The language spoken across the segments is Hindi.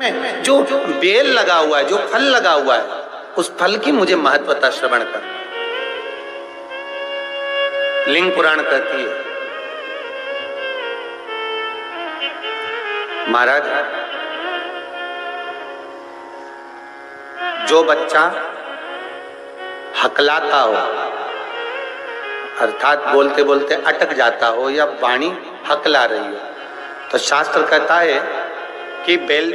में जो बेल लगा हुआ है, जो फल लगा हुआ है, उस फल की मुझे महत्वता श्रवण कर। लिंग पुराण कहती है, महाराज जो बच्चा हकलाता हो, अर्थात बोलते बोलते अटक जाता हो या वाणी हकला रही हो, तो शास्त्र कहता है कि बेल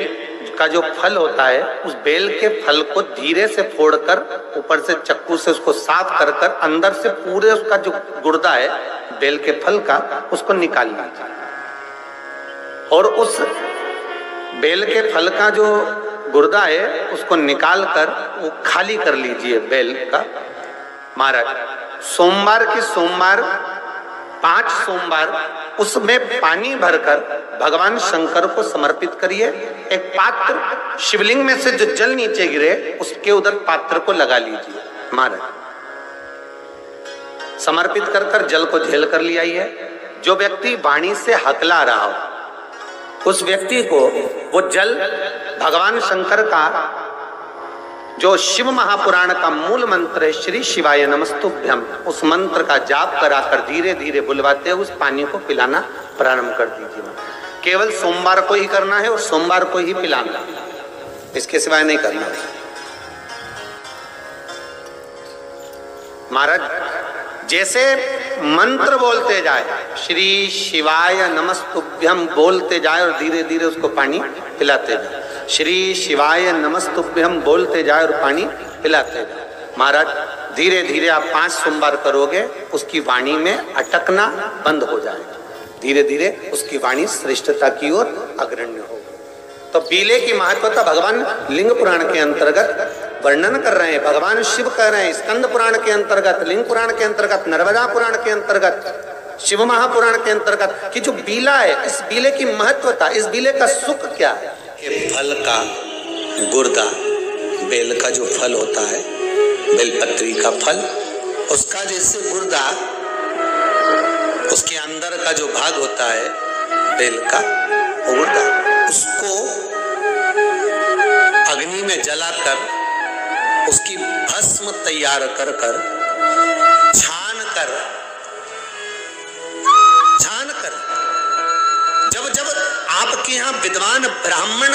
का जो फल होता है, उस बेल के फल को धीरे से फोड़कर ऊपर से चक्कू से उसको साफ कर कर अंदर से पूरे उसका जो गुर्दा है बेल के फल का, उसको निकाल लीजिए। और उस बेल के फल का जो गुर्दा है उसको निकाल कर वो खाली कर लीजिए बेल का। महाराज सोमवार की सोमवार 5 सोमवार उसमें पानी भरकर भगवान शंकर को समर्पित करिए। एक पात्र शिवलिंग में से जो जल नीचे गिरे उसके उधर पात्र को लगा लीजिए। महाराज समर्पित कर कर जल को झेल कर ले आइए। जो व्यक्ति वाणी से हकला रहा हो उस व्यक्ति को वो जल भगवान शंकर का जो शिव महापुराण का मूल मंत्र है श्री शिवाय नमस्तुभ्यम, उस मंत्र का जाप कराकर धीरे धीरे बुलवाते हुए उस पानी को पिलाना प्रारंभ कर दीजिए। केवल सोमवार को ही करना है और सोमवार को ही पिलाना, इसके सिवाय नहीं करना। महाराज जैसे मंत्र बोलते जाए, श्री शिवाय नमस्तुभ्यम बोलते जाए और धीरे धीरे उसको पानी पिलाते जाए, श्री शिवाय नमस्तुभ्यम बोलते जाए और पानी पिलाते जाए। महाराज धीरे धीरे आप 5 सोमवार करोगे, उसकी वाणी में अटकना बंद हो जाएगा, धीरे धीरे उसकी वाणी श्रेष्ठता की ओर अग्रण्य होगी। तो बीले की महत्वता भगवान लिंग पुराण के अंतर्गत वर्णन कर रहे हैं, भगवान शिव कह रहे हैं। स्कंद पुराण के अंतर्गत, लिंग पुराण के अंतर्गत, नर्मदा पुराण के अंतर्गत, शिव महापुराण के अंतर्गत कि जो बीला है, इस बीले की महत्वता, इस बीले का सुख क्या है। ये फल का गुर्दा, बेल का जो फल होता है, बेलपत्री का फल, उसका जैसे गुर्दा, उसके अंदर का जो भाग होता है बेल का गुर्दा, उसको अग्नि में जलाकर उसकी भस्म तैयार कर कर छान कर जब आपके यहाँ विद्वान ब्राह्मण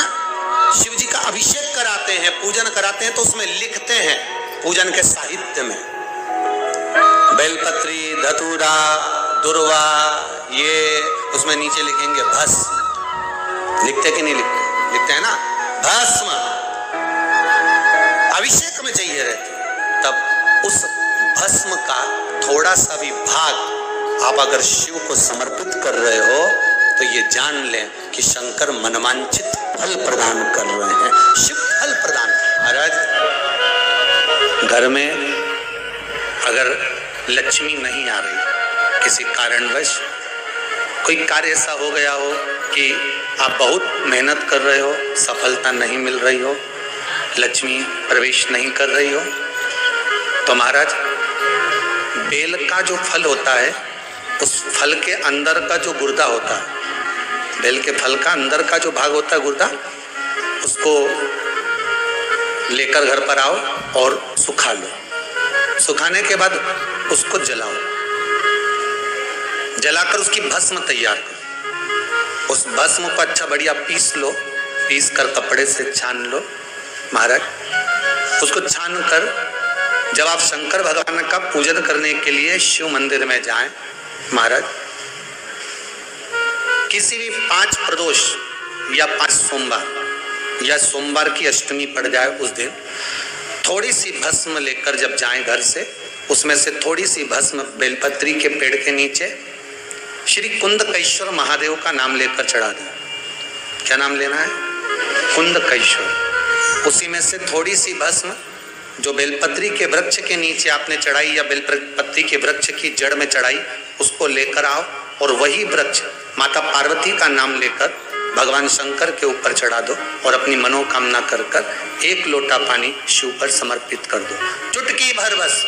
शिव जी का अभिषेक कराते हैं, पूजन कराते हैं, तो उसमें लिखते हैं पूजन के साहित्य में बेलपत्री, धतूरा, दुर्वा, ये उसमें नीचे लिखेंगे भस्म। लिखते कि नहीं लिखते? लिखते हैं ना, भस्म अभिषेक में चाहिए रहती। तब उस भस्म का थोड़ा सा भी भाग आप अगर शिव को समर्पित कर रहे हो तो ये जान लें कि शंकर मनवांछित फल प्रदान कर रहे हैं, शिव फल प्रदान। महाराज घर में अगर लक्ष्मी नहीं आ रही, किसी कारणवश कोई कार्य ऐसा हो गया हो कि आप बहुत मेहनत कर रहे हो, सफलता नहीं मिल रही हो, लक्ष्मी प्रवेश नहीं कर रही हो, तो महाराज बेल का जो फल होता है, उस फल के अंदर का जो गुर्दा होता है, बेल के फल का अंदर का जो भाग होता है गुर्दा, उसको लेकर घर पर आओ और सुखा लो। सुखाने के बाद उसको जलाओ, जलाकर उसकी भस्म तैयार करो। उस भस्म को अच्छा बढ़िया पीस लो, पीस कर कपड़े से छान लो। महाराज उसको छान कर जब आप शंकर भगवान का पूजन करने के लिए शिव मंदिर में जाएं, महाराज किसी भी 5 प्रदोष या 5 सोमवार या सोमवार की अष्टमी पड़ जाए उस दिन थोड़ी सी भस्म लेकर जब जाएं घर से, उसमें से थोड़ी सी भस्म बेलपत्री के पेड़ के नीचे श्री कुंदकेश्वर महादेव का नाम लेकर चढ़ा दें। क्या नाम लेना है? कुंदकेश्वर। उसी में से थोड़ी सी भस्म जो बेलपत्री के वृक्ष के नीचे आपने चढ़ाई या बेलपत्री के वृक्ष की जड़ में चढ़ाई, उसको लेकर आओ और वही वृक्ष माता पार्वती का नाम लेकर भगवान शंकर के ऊपर चढ़ा दो और अपनी मनोकामना कर कर 1 लोटा पानी शिव पर समर्पित कर दो। चुटकी भर, बस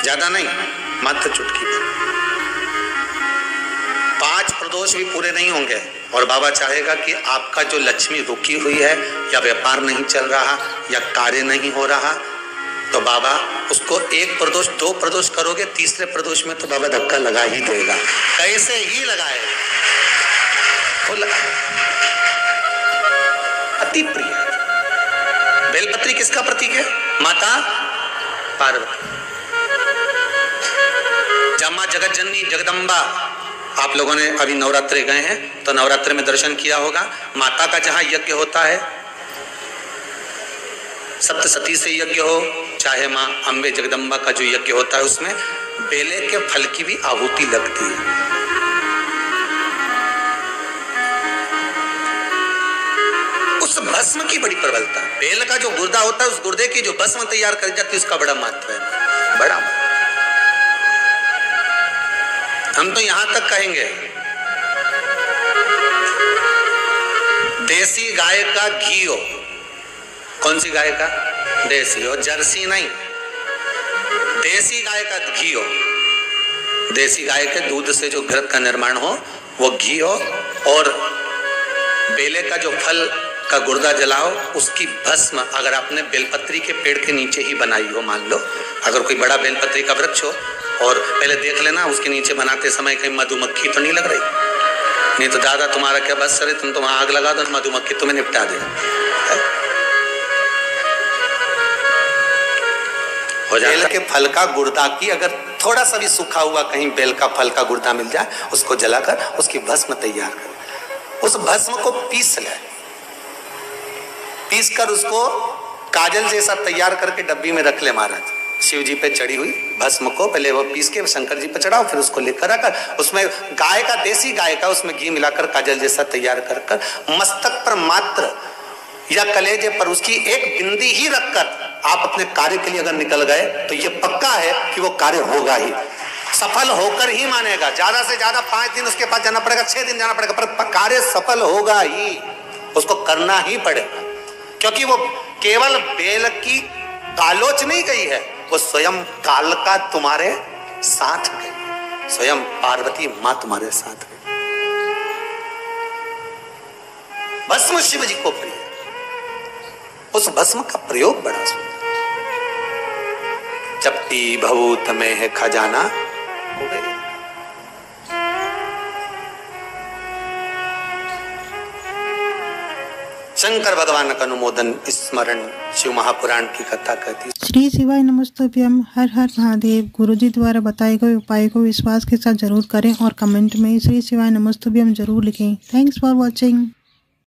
ज्यादा नहीं, मात्र चुटकी भर। 5 प्रदोष भी पूरे नहीं होंगे, और बाबा चाहेगा कि आपका जो लक्ष्मी रुकी हुई है या व्यापार नहीं चल रहा या कार्य नहीं हो रहा, तो बाबा उसको एक प्रदोष, दो प्रदोष करोगे, तीसरे प्रदोष में तो बाबा धक्का लगा ही देगा। कैसे ही लगाएगा, वो अति प्रिय। बेलपत्री किसका प्रतीक है? माता पार्वती। जमा जगत जननी जगदम्बा, आप लोगों ने अभी नवरात्रे गए हैं तो नवरात्रे में दर्शन किया होगा। माता का जहां यज्ञ होता है, सप्तसती से यज्ञ हो, चाहे मां अम्बे जगदम्बा का जो यज्ञ होता है, उसमें बेले के फल की भी आहुति लगती है। उस भस्म की बड़ी प्रबलता, बेल का जो गुर्दा होता है, उस गुर्दे की जो भस्म तैयार कर जाती है, उसका बड़ा महत्व है, बड़ा। हम तो यहां तक कहेंगे, देसी गाय का घी हो, कौन सी गाय का? देसी हो, जर्सी नहीं, देसी गाय का घी हो, देसी गाय के दूध से जो घृत का निर्माण हो वो घी हो, और बेले का जो फल का गुर्दा जलाओ, उसकी भस्म अगर आपने बेलपत्री के पेड़ के नीचे ही बनाई हो, मान लो अगर कोई बड़ा बेलपत्री का वृक्ष हो, और पहले देख लेना उसके नीचे बनाते समय कहीं मधुमक्खी तो नहीं लग रही, नहीं तो दादा तुम्हारा क्या बस सरे, तुम तो वहां आग लगा दो, मधुमक्खी तुम्हें निपटा दे। बेल के फल का गुर्दा की अगर थोड़ा सा भी सूखा हुआ कहीं बेल का फल का गुर्दा मिल जाए, उसको जलाकर उसकी भस्म तैयार कर, उस भस्म को पीस ले, पीस कर उसको काजल जैसा तैयार करके डब्बी में रख ले महाराज। शिव जी पे चढ़ी हुई भस्म को पहले वो पीस के शंकर जी पे चढ़ाओ, फिर उसको लेकर आकर उसमें गाय का, देसी गाय का, उसमें घी मिलाकर काजल जैसा तैयार कर कर मस्तक पर मात्र या कलेजे पर उसकी एक बिंदी ही रखकर आप अपने कार्य के लिए अगर निकल गए तो ये पक्का है कि वो कार्य होगा ही, सफल होकर ही मानेगा। ज्यादा से ज्यादा 5 दिन उसके पास जाना पड़ेगा, 6 दिन जाना पड़ेगा, पर कार्य सफल होगा ही, उसको करना ही पड़ेगा। क्योंकि वो केवल बेल की कालोच नहीं गई है, वो स्वयं काल का तुम्हारे साथ गई, स्वयं पार्वती मां तुम्हारे साथ गई। भस्म शिव जी को प्रिय, उस भस्म का प्रयोग बड़ा सुंदर। जपती भभूत में है खजाना, हो गई। शंकर भगवान का अनुमोदन स्मरण शिव महापुराण की कथा कहती। श्री शिवाय नमस्तुभ्यम। हर हर महादेव। गुरुजी द्वारा बताए गए उपाय को विश्वास के साथ जरूर करें और कमेंट में श्री शिवाय नमस्तुभ्यम जरूर लिखें। Thanks for watching.